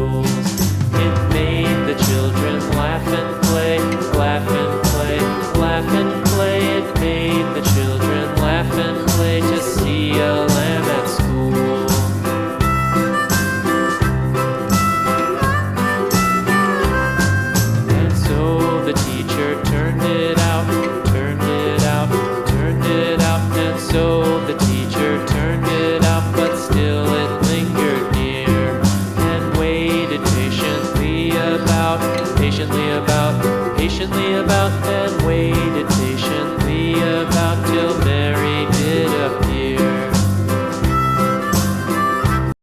rules. It made the children laugh and play, laugh and play, laugh and play. It made the children laugh and play to see a lamb at school. And so the teacher turned it out, turned it out, turned it out. And so the teacher turned it out, but still it lingered near and waited patiently about, patiently about, patiently about, and waited patiently.